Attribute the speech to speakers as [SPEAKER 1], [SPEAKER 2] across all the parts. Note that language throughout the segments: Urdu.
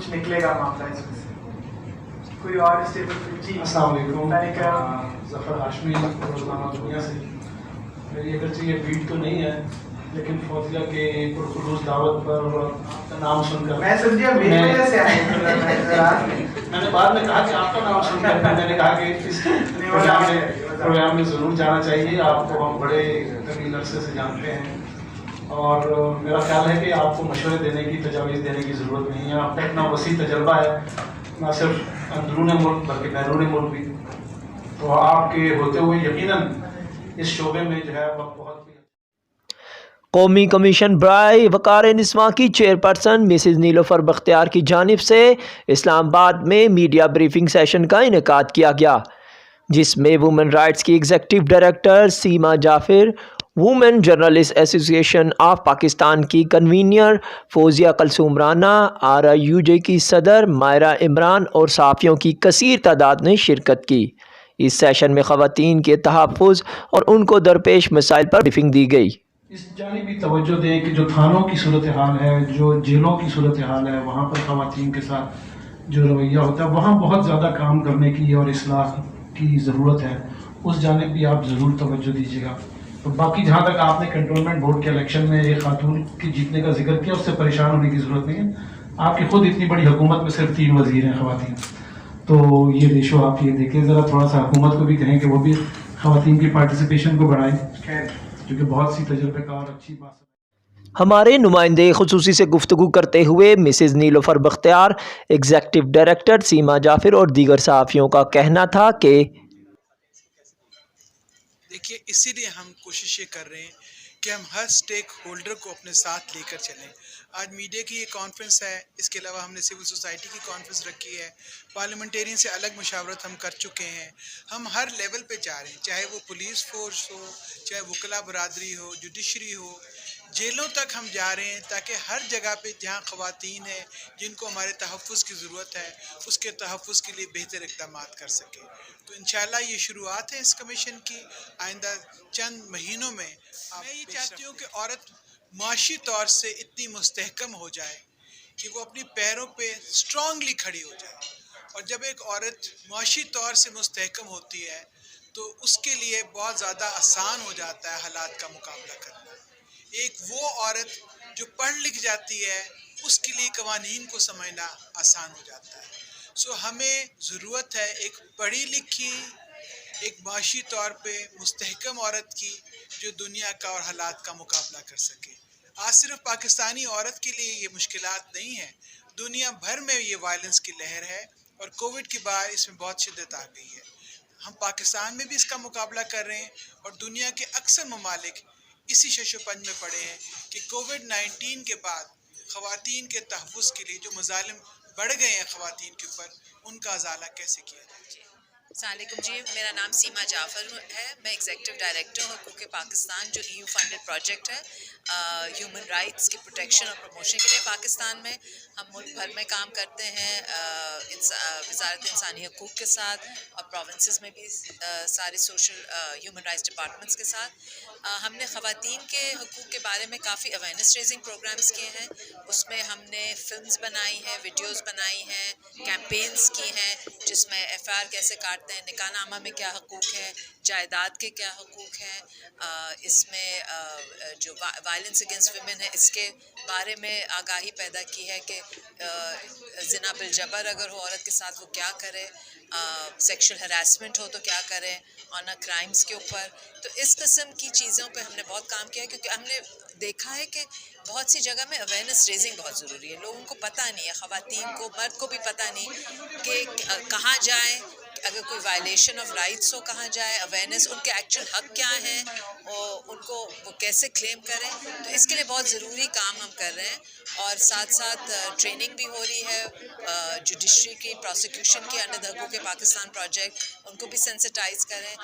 [SPEAKER 1] کچھ نکلے گا معاملہ اس میں سے. کوئی اور اسٹیبل. جی
[SPEAKER 2] السلام علیکم. ظفر ہاشمی, روزنامہ دنیا سے. میری اگرچہ یہ بیٹ تو نہیں ہے, لیکن فوزیہ کے پرخلوص دعوت پر آپ کا نام سن کر
[SPEAKER 1] میں سمجھا میری وجہ سے آئے.
[SPEAKER 2] میں نے بعد میں کہا کہ آپ کا نام سن کر میں نے کہا کہ اس پروگرام میں ضرور جانا چاہیے. آپ کو ہم بڑے طویل عرصے سے جانتے ہیں, اور میرا خیال ہے کہ آپ کو مشورے دینے کی, تجاویز دینے کی ضرورت نہیں ہے. آپ کا اتنا وسیع تجربہ ہے, نہ صرف اندرون ملک بلکہ بیرون ملک بھی. تو آپ کے ہوتے ہوئے یقیناً اس شعبے میں جو ہے وہ بہت.
[SPEAKER 3] قومی کمیشن برائے وقار نسواں کی چیئرپرسن مسز نیلوفر بختیار کی جانب سے اسلام آباد میں میڈیا بریفنگ سیشن کا انعقاد کیا گیا, جس میں وومن رائٹس کی ایگزیکٹو ڈائریکٹر سیما جعفر, وومن جرنلسٹ ایسوسی ایشن آف پاکستان کی کنوینر فوزیہ کلثوم رانا, RIUJ کی صدر مائرہ عمران اور صحافیوں کی کثیر تعداد نے شرکت کی. اس سیشن میں خواتین کے تحفظ اور ان کو درپیش مسائل پر بریفنگ دی گئی.
[SPEAKER 2] اس جانب بھی توجہ دیں کہ جو تھانوں کی صورتحال ہے, جو جیلوں کی صورتحال ہے, وہاں پر خواتین کے ساتھ جو رویہ ہوتا ہے, وہاں بہت زیادہ کام کرنے کی اور اصلاح کی ضرورت ہے. اس جانب بھی آپ ضرور توجہ دیجیے گا. تو باقی جہاں تک آپ نے کنٹونمنٹ بورڈ کے الیکشن میں ایک خاتون کی جیتنے کا ذکر کیا, اس سے پریشان ہونے کی ضرورت نہیں ہے. آپ کی خود اتنی بڑی حکومت میں صرف 3 وزیر ہیں خواتین. تو یہ ریشو آپ یہ دیکھیں ذرا, تھوڑا سا حکومت کو بھی کہیں کہ وہ بھی خواتین کی پارٹیسپیشن کو بڑھائیں, کیونکہ بہت سی تجربے کار اچھی بات ہے.
[SPEAKER 3] ہمارے نمائندے خصوصی سے گفتگو کرتے ہوئے مسز نیلوفر بختیار, ایگزیکٹو ڈائریکٹر سیما جعفر اور دیگر صحافیوں کا کہنا تھا کہ
[SPEAKER 4] دیکھیے, اسی لیے ہم کوشش یہ کر رہے ہیں کہ ہم ہر سٹیک ہولڈر کو اپنے ساتھ لے کر چلیں. آج میڈیا کی یہ کانفرنس ہے, اس کے علاوہ ہم نے سول سوسائٹی کی کانفرنس رکھی ہے, پارلیمنٹیرین سے الگ مشاورت ہم کر چکے ہیں. ہم ہر لیول پہ جا رہے ہیں, چاہے وہ پولیس فورس ہو, چاہے وکلا برادری ہو, جوڈیشری ہو, جیلوں تک ہم جا رہے ہیں, تاکہ ہر جگہ پہ جہاں خواتین ہیں جن کو ہمارے تحفظ کی ضرورت ہے, اس کے تحفظ کے لیے بہتر اقدامات کر سکیں. تو انشاءاللہ یہ شروعات ہے اس کمیشن کی. آئندہ چند مہینوں میں میں یہ چاہتی ہوں کہ عورت معاشی طور سے اتنی مستحکم ہو جائے کہ وہ اپنی پیروں پہ اسٹرانگلی کھڑی ہو جائے. اور جب ایک عورت معاشی طور سے مستحکم ہوتی ہے تو اس کے لیے بہت زیادہ آسان ہو جاتا ہے حالات کا مقابلہ کرنا. ایک وہ عورت جو پڑھ لکھ جاتی ہے, اس کے لیے قوانین کو سمجھنا آسان ہو جاتا ہے. سو ہمیں ضرورت ہے ایک پڑھی لکھی, ایک معاشی طور پہ مستحکم عورت کی, جو دنیا کا اور حالات کا مقابلہ کر سکے. آج صرف پاکستانی عورت کے لیے یہ مشکلات نہیں ہیں, دنیا بھر میں یہ وائلنس کی لہر ہے, اور کووڈ کے بعد اس میں بہت شدت آ گئی ہے. ہم پاکستان میں بھی اس کا مقابلہ کر رہے ہیں, اور دنیا کے اکثر ممالک اسی شش و پنج میں پڑے ہیں کہ کووڈ-19 کے بعد خواتین کے تحفظ کے لیے جو مظالم بڑھ گئے ہیں خواتین کے اوپر, ان کا ازالہ کیسے کیا جائے.
[SPEAKER 5] السلام علیکم جی, میرا نام سیما جعفر ہے, میں ایگزیکٹو ڈائریکٹر ہوں حقوق پاکستان, جو EU فنڈڈ پروجیکٹ ہے ہیومن رائٹس کی پروٹیکشن اور پروموشن کے لیے پاکستان میں. ہم ملک بھر میں کام کرتے ہیں وزارت انسانی حقوق کے ساتھ, اور پروونسز میں بھی سارے سوشل ہیومن رائٹس ڈپارٹمنٹس کے ساتھ. ہم نے خواتین کے حقوق کے بارے میں کافی اویئرنیس ریزنگ پروگرامس کیے ہیں. اس میں ہم نے فلمز بنائی ہیں, ویڈیوز بنائی ہیں, کیمپینز کی ہیں, جس میں FIR کیسے کاٹتے ہیں, نکاح نامہ میں کیا حقوق ہے, جائیداد کے کیا حقوق ہیں, اس میں جو وائلنس اگینسٹ ویمن ہے اس کے بارے میں آگاہی پیدا کی ہے کہ زنا بالجبر اگر ہو عورت کے ساتھ وہ کیا کرے, سیکشل ہراسمنٹ ہو تو کیا کریں, آنر کرائمز کے اوپر. تو اس قسم کی چیزوں پہ ہم نے بہت کام کیا ہے, کیونکہ ہم نے دیکھا ہے کہ بہت سی جگہ میں اویئرنیس ریزنگ بہت ضروری ہے. لوگوں کو پتہ نہیں ہے, خواتین کو, مرد کو بھی پتہ نہیں کہ کہاں جائیں, اگر کوئی وائلیشن آف رائٹس ہو کہاں جائے, اویئرنیس ان کے ایکچوئل حق کیا ہیں, اور ان کو وہ کیسے کلیم کریں. تو اس کے لیے بہت ضروری کام ہم کر رہے ہیں, اور ساتھ ساتھ ٹریننگ بھی ہو رہی ہے جوڈیشری کی, پروسیکیوشن کی انڈر حقوق پاکستان پروجیکٹ, ان کو بھی سینسٹائز کریں,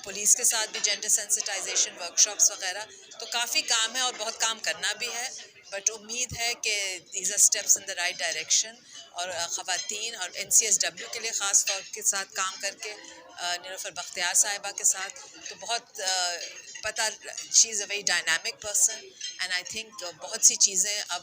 [SPEAKER 5] پولیس کے ساتھ بھی جینڈر سینسٹائزیشن ورکشاپس وغیرہ. تو کافی کام ہے اور بہت کام کرنا بھی ہے, بٹ امید ہے کہ these are steps in the right direction. اور خواتین اور NCSW کے لیے خاص طور کے ساتھ کام کر کے, نیلوفر بختیار صاحبہ کے ساتھ, تو بہت پتہ, she is a very dynamic person, and I think بہت سی چیزیں اب